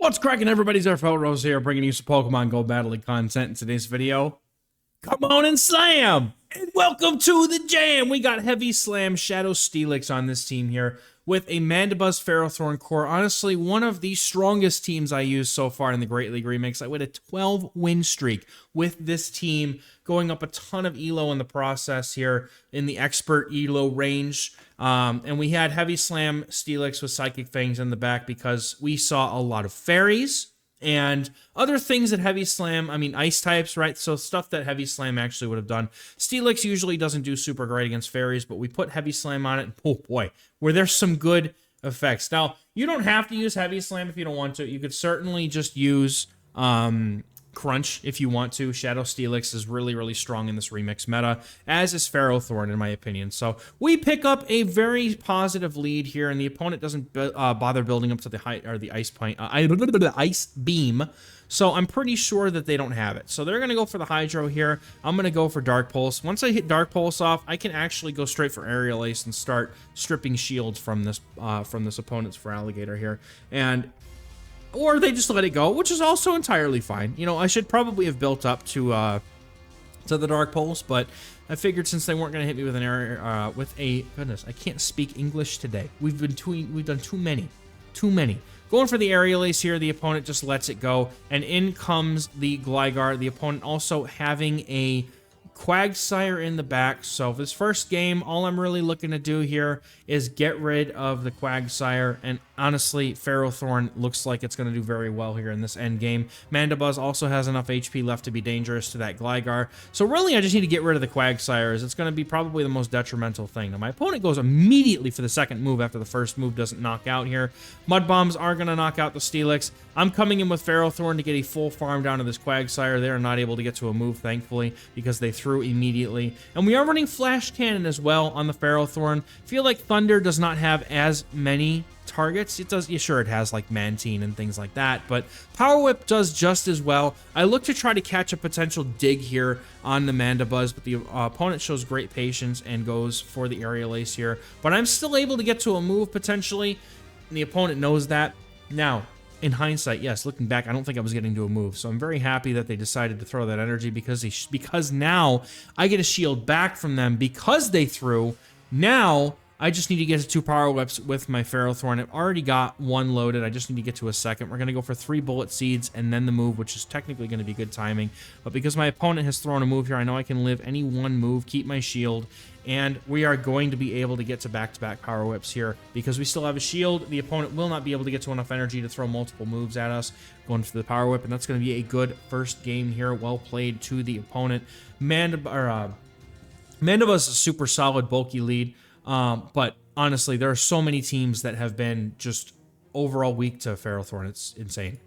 What's cracking, everybody? XehrFelrose here, bringing you some Pokemon Go Battle League content in today's video. Come on and slam! And welcome to the jam! We got Heavy Slam Shadow Steelix on this team here with a Mandibuzz Ferrothorn core. Honestly, one of the strongest teams I used so far in the Great League Remix. I went a 12-win streak with this team, going up a ton of ELO in the process here in the expert ELO range. And we had Heavy Slam Steelix with Psychic Fangs in the back because we saw a lot of fairies and other things that Heavy Slam, I mean ice types, right? So stuff that Heavy Slam actually would have done. Steelix usually doesn't do super great against fairies, but we put Heavy Slam on it, and oh boy, were there some good effects. Now, you don't have to use Heavy Slam if you don't want to. You could certainly just use Crunch if you want to. Shadow Steelix is really, really strong in this remix meta, as is Ferrothorn in my opinion. So we pick up a very positive lead here, and the opponent doesn't bother building up to the height or the ice point, ice beam. So I'm pretty sure that they don't have it. So they're gonna go for the Hydro here. I'm gonna go for Dark Pulse. Once I hit Dark Pulse off, I can actually go straight for Aerial Ace and start stripping shields from this opponent's Feraligatr here, or they just let it go, which is also entirely fine. You know, I should probably have built up to the Dark Pulse, but I figured since they weren't going to hit me with an area, goodness, I can't speak English today. We've done too many. Going for the Aerial Ace here, the opponent just lets it go, and in comes the Gligar. The opponent also having a Quagsire in the back. So this first game, all I'm really looking to do here is get rid of the Quagsire, and honestly, Ferrothorn looks like it's going to do very well here in this end game. Mandibuzz also has enough HP left to be dangerous to that Gligar. So really, I just need to get rid of the Quagsire, as it's going to be probably the most detrimental thing. Now, my opponent goes immediately for the second move after the first move doesn't knock out here. Mud Bombs are going to knock out the Steelix. I'm coming in with Ferrothorn to get a full farm down to this Quagsire. They are not able to get to a move, thankfully, because they threw immediately. And we are running Flash Cannon as well on the Ferrothorn. Feel like Thunder does not have as many targets. It does, yeah, sure, it has like Mantine and things like that, but Power Whip does just as well. I look to try to catch a potential dig here on the Mandibuzz, but the opponent shows great patience and goes for the Aerial Ace here, but I'm still able to get to a move potentially, and the opponent knows that. Now, in hindsight, yes, looking back, I don't think I was getting to a move, so I'm very happy that they decided to throw that energy because now I get a shield back from them because they threw. Now I just need to get to 2 Power Whips with my Ferrothorn. I've already got 1 loaded. I just need to get to a second. We're going to go for 3 Bullet Seeds and then the move, which is technically going to be good timing. But because my opponent has thrown a move here, I know I can live any one move, keep my shield, and we are going to be able to get to back-to-back Power Whips here because we still have a shield. The opponent will not be able to get to enough energy to throw multiple moves at us going for the Power Whip, and that's going to be a good first game here. Well played to the opponent. Mandibuzz is a super solid, bulky lead. But honestly, there are so many teams that have been just overall weak to Ferrothorn. It's insane.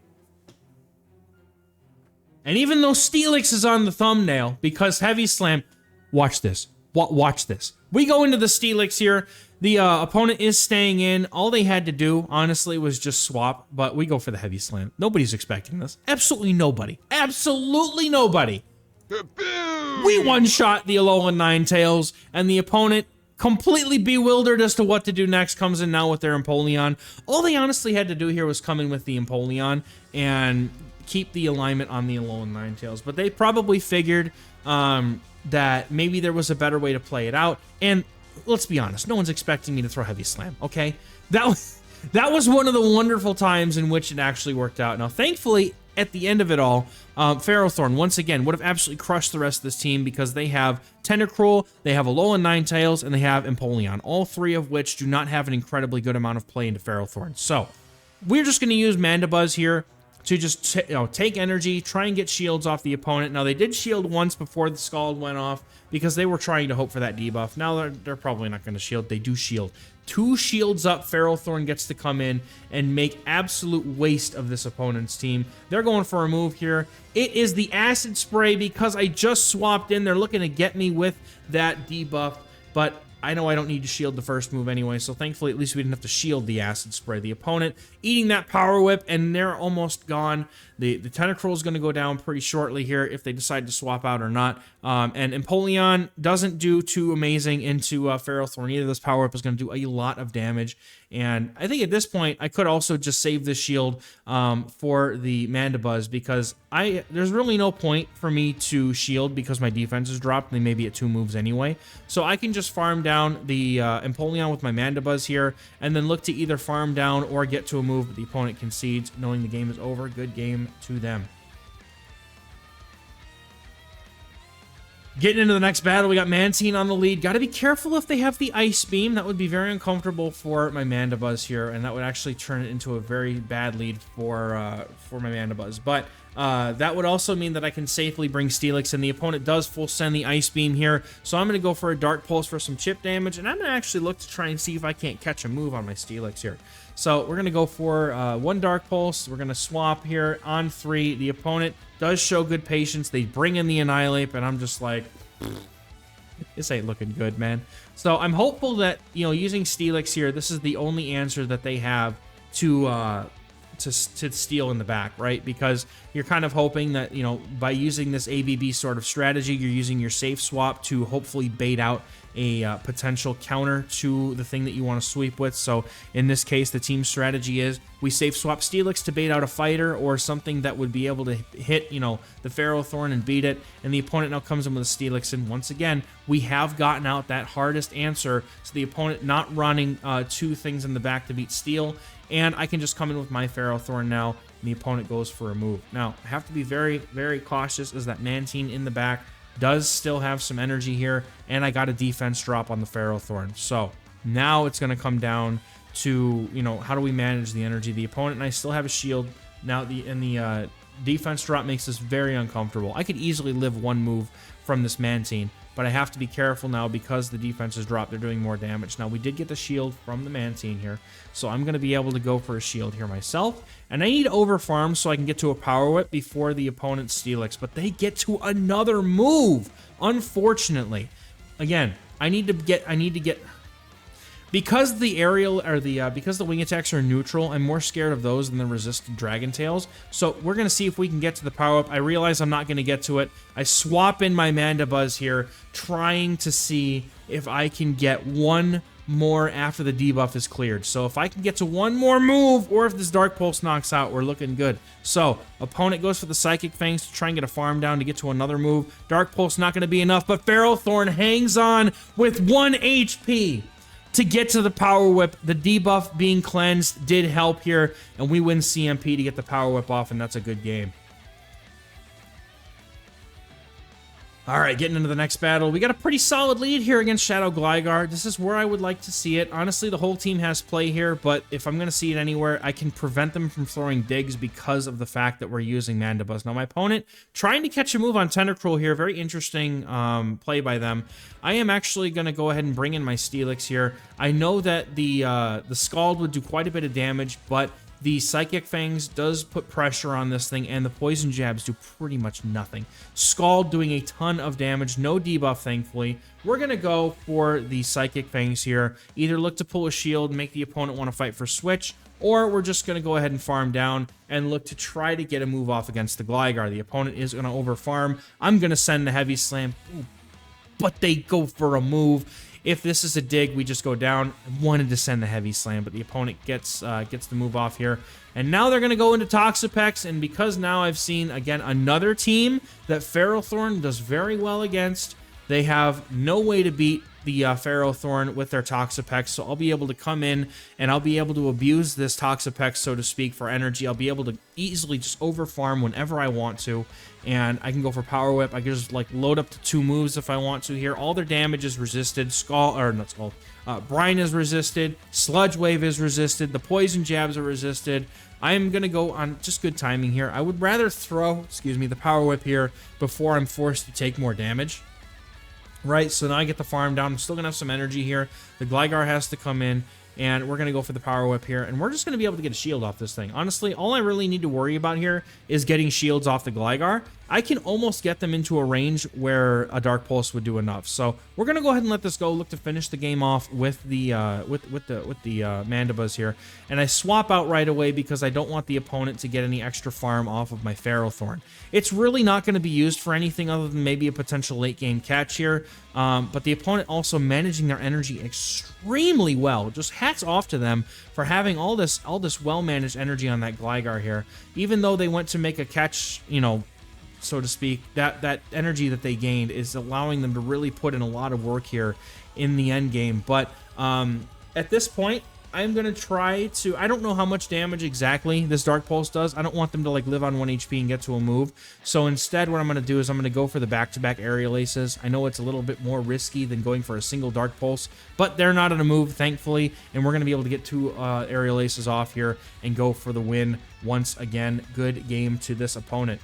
And even though Steelix is on the thumbnail, because Heavy Slam, watch this. Watch this. We go into the Steelix here. The opponent is staying in. All they had to do, honestly, was just swap, but we go for the Heavy Slam. Nobody's expecting this. Absolutely nobody. Absolutely nobody. We one-shot the Alolan Ninetales, and the opponent, completely bewildered as to what to do next, comes in now with their Empoleon. All they honestly had to do here was come in with the Empoleon and keep the alignment on the Alolan Ninetales. But they probably figured that maybe there was a better way to play it out. And let's be honest, no one's expecting me to throw Heavy Slam, okay? That was one of the wonderful times in which it actually worked out. Now, thankfully, at the end of it all, Ferrothorn, once again, would have absolutely crushed the rest of this team because they have Tentacruel, they have Alolan Ninetales, and they have Empoleon, all 3 of which do not have an incredibly good amount of play into Ferrothorn. So, we're just going to use Mandibuzz here to just take energy, try and get shields off the opponent. Now, they did shield once before the Scald went off because they were trying to hope for that debuff. Now, they're probably not going to shield. They do shield. 2 shields up, Ferrothorn gets to come in and make absolute waste of this opponent's team. They're going for a move here. It is the Acid Spray because I just swapped in. They're looking to get me with that debuff, but I know I don't need to shield the first move anyway, so thankfully at least we didn't have to shield the acid spray. The opponent eating that power whip, and they're almost gone. The Tentacruel is going to go down pretty shortly here if they decide to swap out or not. And Empoleon doesn't do too amazing into Ferrothorn either. This power whip is going to do a lot of damage. And I think at this point, I could also just save this shield for the Mandibuzz, because there's really no point for me to shield because my defense is dropped. They may be at 2 moves anyway. So I can just farm down the Empoleon with my Mandibuzz here, and then look to either farm down or get to a move, but the opponent concedes, knowing the game is over. Good game to them. Getting into the next battle, we got Mantine on the lead. Got to be careful if they have the Ice Beam. That would be very uncomfortable for my Mandibuzz here, and that would actually turn it into a very bad lead for my Mandibuzz. But that would also mean that I can safely bring Steelix in. The opponent does full send the Ice Beam here, so I'm going to go for a Dark Pulse for some chip damage, and I'm going to actually look to try and see if I can't catch a move on my Steelix here. So we're going to go for 1 Dark Pulse. We're going to swap here on 3. The opponent does show good patience. They bring in the Annihilate, and I'm just like, this ain't looking good, man. So I'm hopeful that, using Steelix here, this is the only answer that they have to steal in the back, right? Because you're kind of hoping that, by using this ABB sort of strategy, you're using your safe swap to hopefully bait out a potential counter to the thing that you want to sweep with. So in this case, the team strategy is we safe swap Steelix to bait out a fighter or something that would be able to hit, the Ferrothorn and beat it. And the opponent now comes in with a Steelix. And once again, we have gotten out that hardest answer. So the opponent not running 2 things in the back to beat Steel. And I can just come in with my Ferrothorn now, and the opponent goes for a move. Now, I have to be very, very cautious as that Mantine in the back does still have some energy here, and I got a defense drop on the Ferrothorn. So now it's going to come down to, how do we manage the energy? The opponent and I still have a shield. Now, the defense drop makes this very uncomfortable. I could easily live 1 move from this Mantine, but I have to be careful now because the defense is dropped. They're doing more damage. Now, we did get the shield from the Mantine here, so I'm going to be able to go for a shield here myself. And I need to overfarm so I can get to a Power Whip before the opponent's Steelix, but they get to another move, unfortunately. Again, I need to get... Because the aerial, or because the wing attacks are neutral, I'm more scared of those than the resisted Dragon Tails. So we're going to see if we can get to the power-up. I realize I'm not going to get to it. I swap in my Mandibuzz here, trying to see if I can get 1 more after the debuff is cleared. So if I can get to 1 more move, or if this Dark Pulse knocks out, we're looking good. So opponent goes for the Psychic Fangs to try and get a farm down to get to another move. Dark Pulse not going to be enough, but Ferrothorn hangs on with 1 HP. To get to the Power Whip. The debuff being cleansed did help here, and we win CMP to get the Power Whip off, and that's a good game. All right, getting into the next battle. We got a pretty solid lead here against Shadow Gligar. This is where I would like to see it. Honestly, the whole team has play here, but if I'm going to see it anywhere, I can prevent them from throwing digs because of the fact that we're using Mandibuzz. Now, my opponent trying to catch a move on Tentacruel here. Very interesting play by them. I am actually going to go ahead and bring in my Steelix here. I know that the Scald would do quite a bit of damage, but the Psychic Fangs does put pressure on this thing, and the Poison Jabs do pretty much nothing. Scald doing a ton of damage, no debuff, thankfully. We're going to go for the Psychic Fangs here. Either look to pull a shield, make the opponent want to fight for switch, or we're just going to go ahead and farm down and look to try to get a move off against the Gligar. The opponent is going to overfarm. I'm going to send the Heavy Slam, but they go for a move. If this is a dig, we just go down. I wanted to send the Heavy Slam, but the opponent gets the move off here. And now they're going to go into Toxapex, and because now I've seen, again, another team that Ferrothorn does very well against, they have no way to beat the Ferrothorn with their Toxapex, so I'll be able to come in and I'll be able to abuse this Toxapex, so to speak, for energy. I'll be able to easily just overfarm whenever I want to, and I can go for Power Whip. I can just like load up to 2 moves if I want to here. All their damage is resisted. Brine is resisted. Sludge Wave is resisted. The Poison Jabs are resisted. I'm going to go on just good timing here. I would rather throw, the Power Whip here before I'm forced to take more damage. Right, so now I get the farm down. I'm still going to have some energy here. The Gligar has to come in, and we're going to go for the Power Whip here, and we're just going to be able to get a shield off this thing. Honestly, all I really need to worry about here is getting shields off the Gligar, I can almost get them into a range where a Dark Pulse would do enough. So we're gonna go ahead and let this go. Look to finish the game off with the Mandibuzz here, and I swap out right away because I don't want the opponent to get any extra farm off of my Ferrothorn. It's really not going to be used for anything other than maybe a potential late game catch here. But the opponent also managing their energy extremely well. Just hats off to them for having all this well-managed energy on that Gligar here. Even though they went to make a catch, you know, so to speak, that energy that they gained is allowing them to really put in a lot of work here in the end game. But at this point, I'm going to try to... I don't know how much damage exactly this Dark Pulse does. I don't want them to like live on 1 HP and get to a move. So instead, what I'm going to do is I'm going to go for the back-to-back Aerial Aces. I know it's a little bit more risky than going for a single Dark Pulse, but they're not on a move, thankfully, and we're going to be able to get 2 Aerial Aces off here and go for the win once again. Good game to this opponent.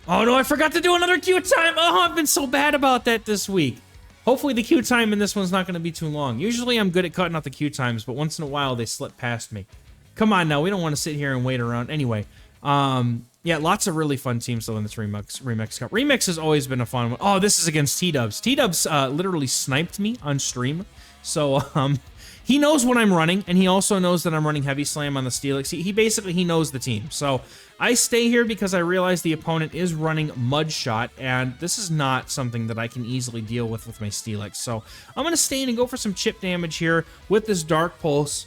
Oh no, I forgot to do another queue time. Oh, I've been so bad about that this week. Hopefully the queue time in this one's not going to be too long. Usually I'm good at cutting out the queue times, but once in a while they slip past me. Come on now, we don't want to sit here and wait around. Anyway, yeah, lots of really fun teams though in this Remix Cup. Remix has always been a fun one. Oh, this is against T-Dubs. T-Dubs literally sniped me on stream. So, he knows what I'm running, and he also knows that I'm running Heavy Slam on the Steelix. He basically, he knows the team. So I stay here because I realize the opponent is running Mud Shot, and this is not something that I can easily deal with my Steelix. So I'm going to stay in and go for some chip damage here with this Dark Pulse.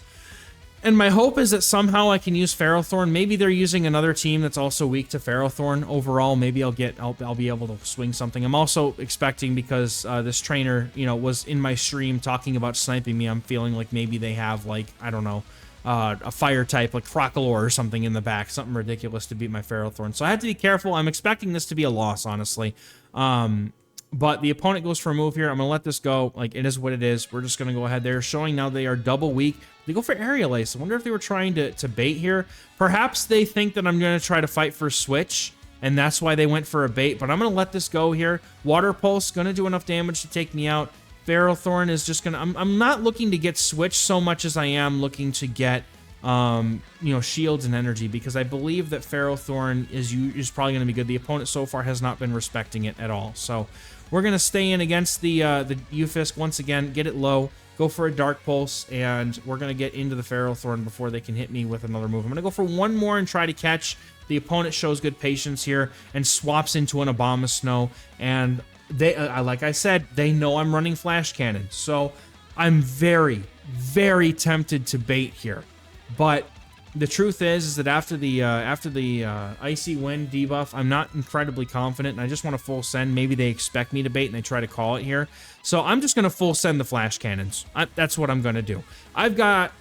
And my hope is that somehow I can use Ferrothorn. Maybe they're using another team that's also weak to Ferrothorn overall. Maybe I'll be able to swing something. I'm also expecting, because this trainer, you know, was in my stream talking about sniping me, I'm feeling like maybe they have, like, I don't know, a fire type like Crocalor or something in the back, something ridiculous to beat my Ferrothorn. So I have to be careful. I'm expecting this to be a loss, honestly. But the opponent goes for a move here. I'm going to let this go. Like, it is what it is. We're just going to go ahead. They're showing now they are double weak. They go for Aerial Ace. I wonder if they were trying to bait here. Perhaps they think that I'm going to try to fight for Switch, and that's why they went for a bait. But I'm going to let this go here. Water Pulse, going to do enough damage to take me out. Ferrothorn is just going to... I'm not looking to get Switch so much as I am looking to get... you know, shields and energy, because I believe that Ferrothorn is probably going to be good. The opponent so far has not been respecting it at all. So we're going to stay in against the Ufisk once again, get it low, go for a Dark Pulse, and we're going to get into the Ferrothorn before they can hit me with another move. I'm going to go for one more and try to catch. The opponent shows good patience here and swaps into an Abomasnow, and they, like I said, they know I'm running Flash Cannon. So I'm very, very tempted to bait here. But the truth is that after the Icy Wind debuff, I'm not incredibly confident, and I just want to full send. Maybe they expect me to bait and they try to call it here. So I'm just going to full send the Flash Cannons. That's what I'm going to do. I've got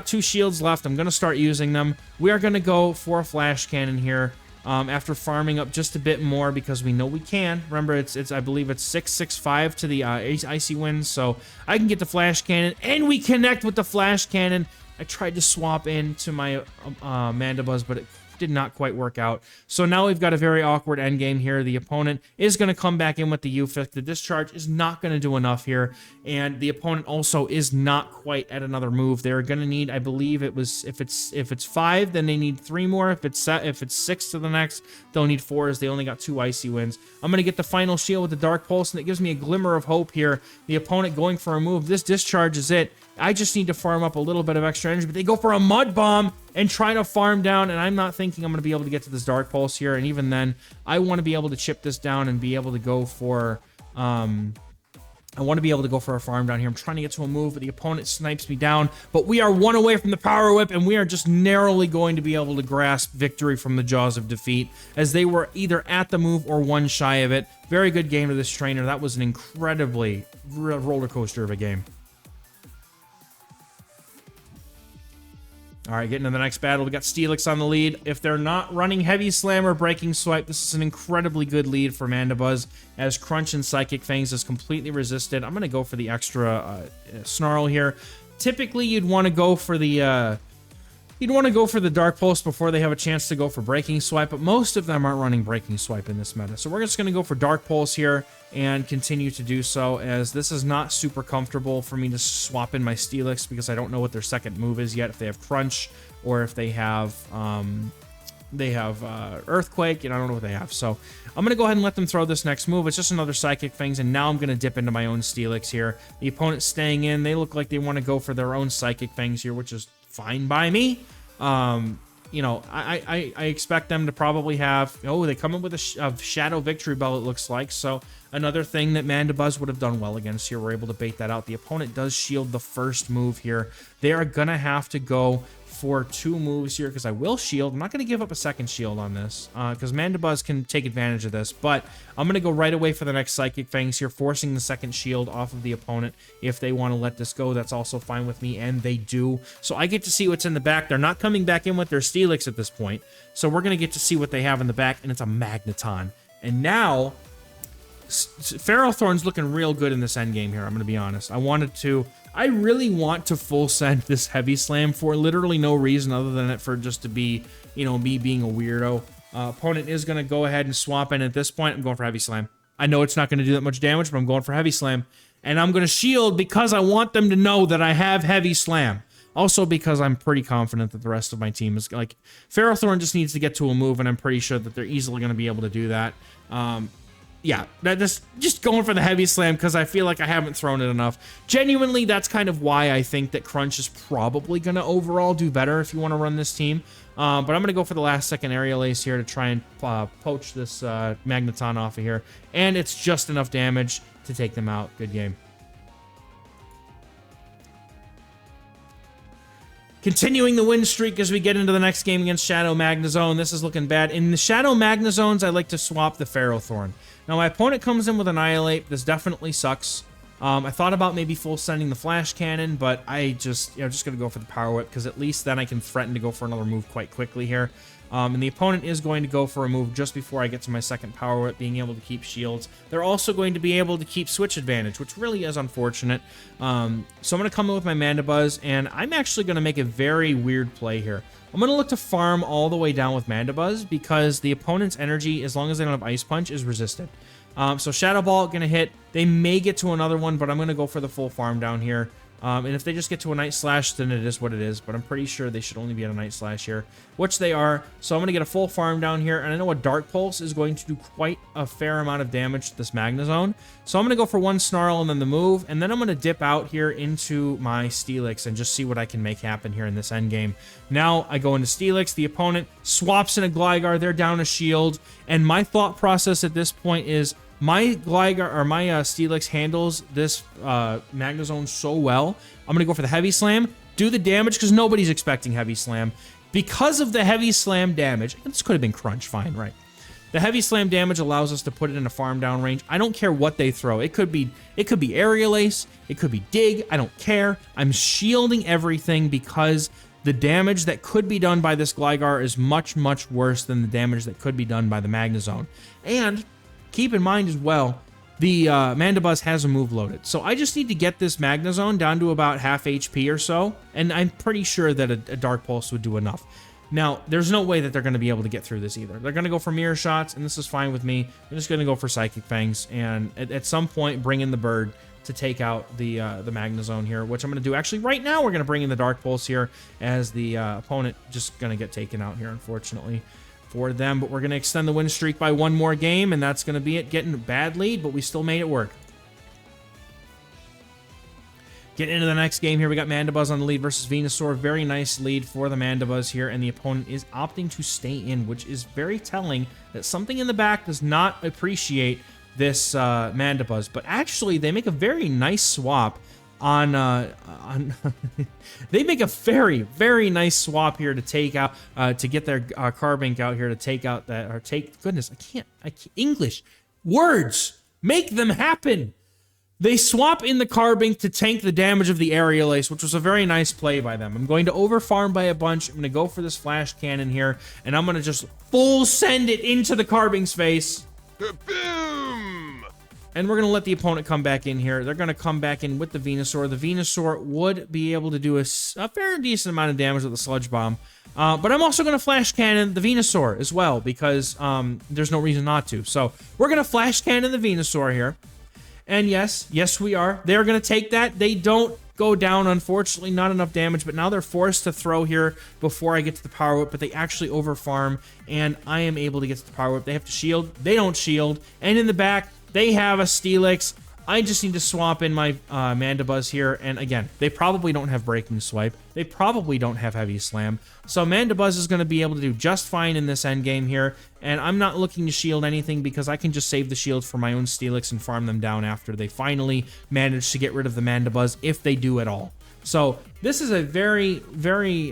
2 shields left. I'm going to start using them. We are going to go for a Flash Cannon here. After farming up just a bit more, because we know we can. Remember, I believe it's 665 to the Icy Wind, so I can get the Flash Cannon, and we connect with the Flash Cannon. I tried to swap into my Mandibuzz, but it did not quite work out. So now we've got a very awkward endgame here. The opponent is going to come back in with the Ufisk. The discharge is not going to do enough here, and the opponent also is not quite at another move. They're going to need, I believe it was, if it's 5, then they need 3 more. If it's 6 to the next, they'll need 4, as they only got 2 Icy Winds. I'm going to get the final shield with the Dark Pulse, and it gives me a glimmer of hope here. The opponent going for a move. This discharge is it. I just need to farm up a little bit of extra energy, but they go for a Mud Bomb and try to farm down, and I'm not thinking I'm going to be able to get to this Dark Pulse here, and even then, I want to be able to chip this down and be able to go for, I want to be able to go for a farm down here. I'm trying to get to a move, but the opponent snipes me down, but we are 1 away from the Power Whip, and we are just narrowly going to be able to grasp victory from the jaws of defeat, as they were either at the move or 1 shy of it. Very good game to this trainer. That was an incredibly roller coaster of a game. All right, getting to the next battle. We got Steelix on the lead. If they're not running Heavy Slam or Breaking Swipe, this is an incredibly good lead for Mandibuzz, as Crunch and Psychic Fangs is completely resisted. I'm going to go for the extra Snarl here. Typically, you'd want to go for the You'd want to go for the Dark Pulse before they have a chance to go for Breaking Swipe, but most of them aren't running Breaking Swipe in this meta. So we're just going to go for Dark Pulse here and continue to do so, as this is not super comfortable for me to swap in my Steelix because I don't know what their second move is yet, if they have Crunch or if they have Earthquake, and I don't know what they have. So I'm going to go ahead and let them throw this next move. It's just another Psychic Fangs, and now I'm going to dip into my own Steelix here. The opponent's staying in. They look like they want to go for their own Psychic Fangs here, which is fine by me. You know, I expect them to probably have... Oh, they come in with a Shadow Victory Bell, it looks like. So another thing that Mandibuzz would have done well against here. We're able to bait that out. The opponent does shield the first move here. They are going to have to go for 2 moves here because I will shield. I'm not going to give up a second shield on this because Mandibuzz can take advantage of this, but I'm going to go right away for the next Psychic Fangs here, forcing the second shield off of the opponent. If they want to let this go, that's also fine with me, and they do. So I get to see what's in the back. They're not coming back in with their Steelix at this point, so we're going to get to see what they have in the back, and it's a Magneton. And now Ferrothorn's looking real good in this endgame here, I'm going to be honest. I really want to full send this Heavy Slam for literally no reason other than it for just to be, you know, me being a weirdo. Opponent is going to go ahead and swap in. At this point, I'm going for Heavy Slam. I know it's not going to do that much damage, but I'm going for Heavy Slam. And I'm going to shield because I want them to know that I have Heavy Slam. Also because I'm pretty confident that the rest of my team is, like, Ferrothorn just needs to get to a move, and I'm pretty sure that they're easily going to be able to do that. Yeah, just going for the Heavy Slam because I feel like I haven't thrown it enough. Genuinely, that's kind of why I think that Crunch is probably going to overall do better if you want to run this team. But I'm going to go for the last second Aerial Ace here to try and poach this Magneton off of here. And it's just enough damage to take them out. Good game. Continuing the win streak as we get into the next game against Shadow Magnezone. This is looking bad. In the Shadow Magnezones, I like to swap the Ferrothorn. Now, my opponent comes in with Annihilate. This definitely sucks. I thought about maybe full sending the Flash Cannon, but I'm just going to go for the Power Whip, because at least then I can threaten to go for another move quite quickly here. And the opponent is going to go for a move just before I get to my second Power Whip, being able to keep shields. They're also going to be able to keep Switch Advantage, which really is unfortunate. So I'm going to come in with my Mandibuzz, and I'm actually going to make a very weird play here. I'm going to look to farm all the way down with Mandibuzz, because the opponent's energy, as long as they don't have Ice Punch, is resisted. So Shadow Ball going to hit. They may get to another one, but I'm going to go for the full farm down here. And if they just get to a Night Slash, then it is what it is. But I'm pretty sure they should only be at a Night Slash here, which they are. So I'm going to get a full farm down here. And I know a Dark Pulse is going to do quite a fair amount of damage to this Magnezone. So I'm going to go for one Snarl and then the move. And then I'm going to dip out here into my Steelix and just see what I can make happen here in this endgame. Now I go into Steelix. The opponent swaps in a Gligar. They're down a shield. And my thought process at this point is, my Gligar, or my Steelix handles this Magnezone so well. I'm going to go for the Heavy Slam, do the damage, because nobody's expecting Heavy Slam. Because of the Heavy Slam damage, this could have been Crunch, fine, right? The Heavy Slam damage allows us to put it in a farm down range. I don't care what they throw. It could be Aerial Ace, it could be Dig, I don't care. I'm shielding everything because the damage that could be done by this Gligar is much, much worse than the damage that could be done by the Magnezone. And keep in mind as well, the Mandibuzz has a move loaded. So I just need to get this Magnezone down to about half HP or so, and I'm pretty sure that a Dark Pulse would do enough. Now, there's no way that they're going to be able to get through this either. They're going to go for Mirror Shots, and this is fine with me. I'm just going to go for Psychic Fangs, and at some point, bring in the Bird to take out the Magnezone here, which I'm going to do. Actually, right now, we're going to bring in the Dark Pulse here, as the opponent just going to get taken out here, unfortunately, for them. But we're going to extend the win streak by one more game, and that's going to be it. Getting a bad lead, but we still made it work. Getting into the next game here, we got Mandibuzz on the lead versus Venusaur. Very nice lead for the Mandibuzz here, and the opponent is opting to stay in, which is very telling that something in the back does not appreciate this Mandibuzz. But actually, they make a very nice swap on they make a very, very nice swap here to take out, to get their Carbink out here to take out that, or take, goodness, I can't, English, words, make them happen. They swap in the Carbink to tank the damage of the Aerial Ace, which was a very nice play by them. I'm going to overfarm by a bunch. I'm going to go for this Flash Cannon here, and I'm going to just full send it into the Carbink's face. Boom! And we're going to let the opponent come back in here. They're going to come back in with the Venusaur. The Venusaur would be able to do a fair decent amount of damage with the Sludge Bomb. But I'm also going to Flash Cannon the Venusaur as well, because there's no reason not to. So we're going to Flash Cannon the Venusaur here. And yes, we are. They're going to take that. They don't go down, unfortunately, not enough damage, but now they're forced to throw here before I get to the Power Whip, but they actually overfarm, and I am able to get to the Power Whip. They have to shield. They don't shield. And in the back, they have a Steelix. I just need to swap in my Mandibuzz here, and again, they probably don't have Breaking Swipe. They probably don't have Heavy Slam. So Mandibuzz is going to be able to do just fine in this endgame here, and I'm not looking to shield anything because I can just save the shields for my own Steelix and farm them down after they finally manage to get rid of the Mandibuzz, if they do at all. So this is a very, very,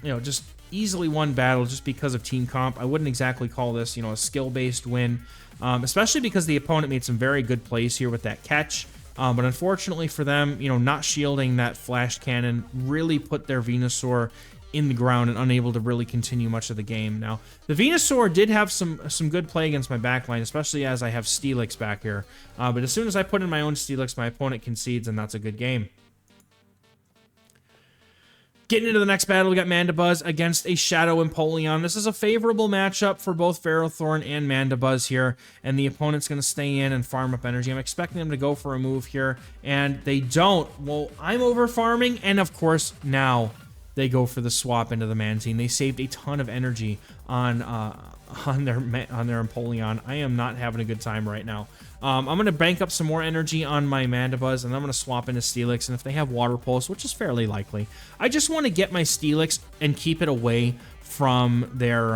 just easily won battle just because of team comp. I wouldn't exactly call this, a skill-based win. Especially because the opponent made some very good plays here with that catch. But unfortunately for them, not shielding that Flash Cannon really put their Venusaur in the ground and unable to really continue much of the game. Now, the Venusaur did have some good play against my backline, especially as I have Steelix back here. But as soon as I put in my own Steelix, my opponent concedes, and that's a good game. Getting into the next battle, we got Mandibuzz against a Shadow Empoleon. This is a favorable matchup for both Ferrothorn and Mandibuzz here, and the opponent's going to stay in and farm up energy. I'm expecting them to go for a move here, and they don't. Well, I'm over farming, and of course, now they go for the swap into the Mantine. They saved a ton of energy on their Empoleon. I am not having a good time right now. I'm going to bank up some more energy on my Mandibuzz, and I'm going to swap into Steelix, and if they have Water Pulse, which is fairly likely, I just want to get my Steelix and keep it away from their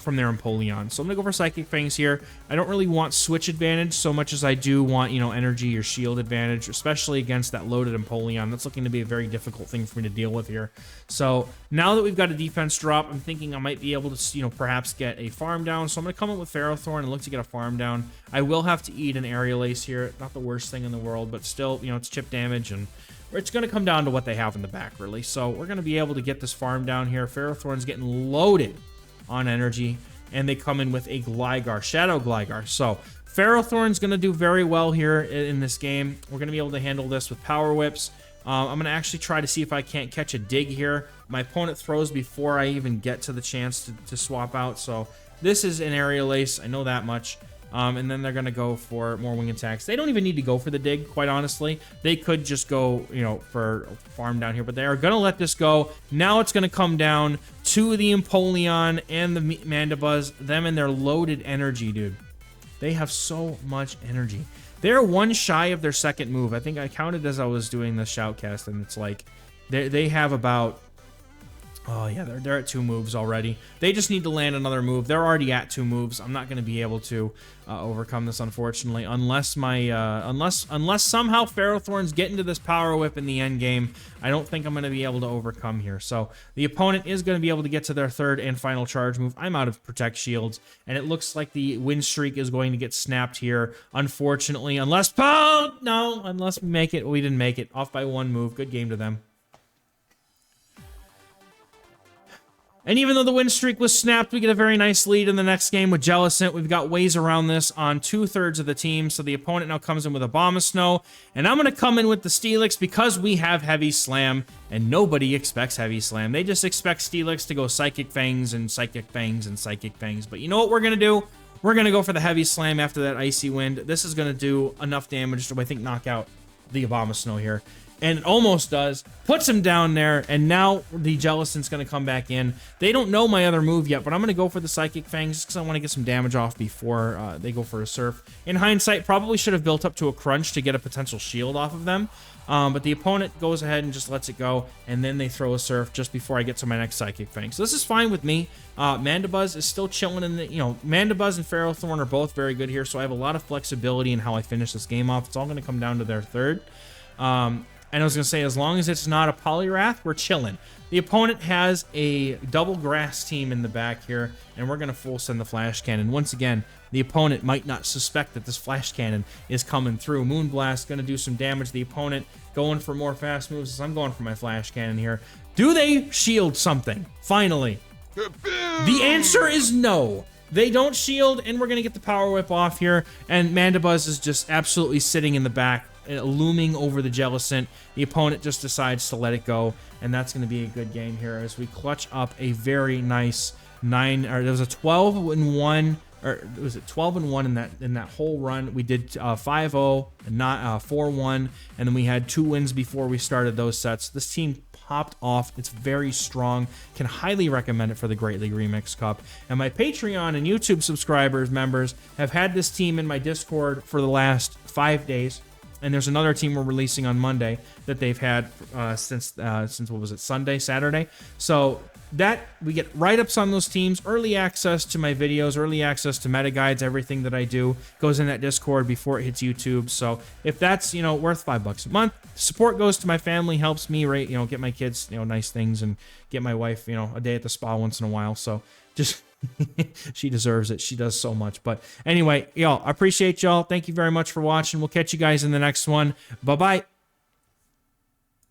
Empoleon. So I'm going to go for Psychic Fangs here. I don't really want switch advantage so much as I do want, energy or shield advantage, especially against that loaded Empoleon. That's looking to be a very difficult thing for me to deal with here. So now that we've got a defense drop, I'm thinking I might be able to, perhaps get a farm down. So I'm going to come up with Ferrothorn and look to get a farm down. I will have to eat an Aerial Ace here. Not the worst thing in the world, but still, it's chip damage, and it's going to come down to what they have in the back, really. So we're going to be able to get this farm down here. Ferrothorn's getting loaded on energy, and they come in with a Gligar, Shadow Gligar. So Ferrothorn's going to do very well here in this game. We're going to be able to handle this with Power Whips. I'm going to actually try to see if I can't catch a dig here. My opponent throws before I even get to the chance to swap out, so this is an Aerial Ace, I know that much. And then they're going to go for more wing attacks. They don't even need to go for the dig, quite honestly. They could just go, for farm down here, but they are going to let this go. Now it's going to come down to the Empoleon and the Mandibuzz, them and their loaded energy, dude. They have so much energy. They're one shy of their second move. I think I counted as I was doing the Shoutcast, and it's like they have about... Oh, yeah, they're at 2 moves already. They just need to land another move. They're already at 2 moves. I'm not going to be able to overcome this, unfortunately, unless somehow Ferrothorns get into this Power Whip in the end game. I don't think I'm going to be able to overcome here. So the opponent is going to be able to get to their third and final charge move. I'm out of Protect Shields, and it looks like the win streak is going to get snapped here, unfortunately, unless we make it. We didn't make it. Off by 1 move. Good game to them. And even though the win streak was snapped, we get a very nice lead in the next game with Jellicent. We've got ways around this on 2/3 of the team, so the opponent now comes in with a Abomasnow, and I'm going to come in with the Steelix because we have Heavy Slam, and nobody expects Heavy Slam. They just expect Steelix to go Psychic Fangs and Psychic Fangs and Psychic Fangs, but you know what we're going to do? We're going to go for the Heavy Slam after that Icy Wind. This is going to do enough damage to, I think, knock out the Abomasnow here. And it almost does. Puts him down there, and now the Jellicent's going to come back in. They don't know my other move yet, but I'm going to go for the Psychic Fangs just because I want to get some damage off before they go for a Surf. In hindsight, probably should have built up to a Crunch to get a potential shield off of them. But the opponent goes ahead and just lets it go, and then they throw a Surf just before I get to my next Psychic Fang. So this is fine with me. Mandibuzz is still chilling in the, Mandibuzz and Ferrothorn are both very good here, so I have a lot of flexibility in how I finish this game off. It's all going to come down to their third. And I was going to say, as long as it's not a Poliwrath, we're chilling. The opponent has a double grass team in the back here, and we're going to full send the Flash Cannon. Once again, the opponent might not suspect that this Flash Cannon is coming through. Moonblast going to do some damage to the opponent, going for more fast moves. I'm going for my Flash Cannon here. Do they shield something? Finally. The answer is no. they don't shield, and we're going to get the Power Whip off here. And Mandibuzz is just absolutely sitting in the back, looming over the Jellicent. The opponent just decides to let it go, and that's going to be a good game here as we clutch up a very nice there was a 12-1, or was it 12-1 in that whole run. We did 5-0 and not 4-1, and then we had 2 wins before we started those sets. This team popped off. It's very strong. Can highly recommend it for the Great League Remix Cup. And my Patreon and YouTube subscribers, members, have had this team in my Discord for the last 5 days. And there's another team we're releasing on Monday that they've had since what was it, Saturday. So that we get write-ups on those teams, early access to my videos, early access to meta guides, everything that I do goes in that Discord before it hits YouTube. So if that's, you know, worth $5 a month, support goes to my family, helps me, right, you know, get my kids, you know, nice things, and get my wife, you know, a day at the spa once in a while. So just she deserves it. She does so much. But anyway, y'all, I appreciate y'all. Thank you very much for watching. We'll catch you guys in the next one. Bye-bye.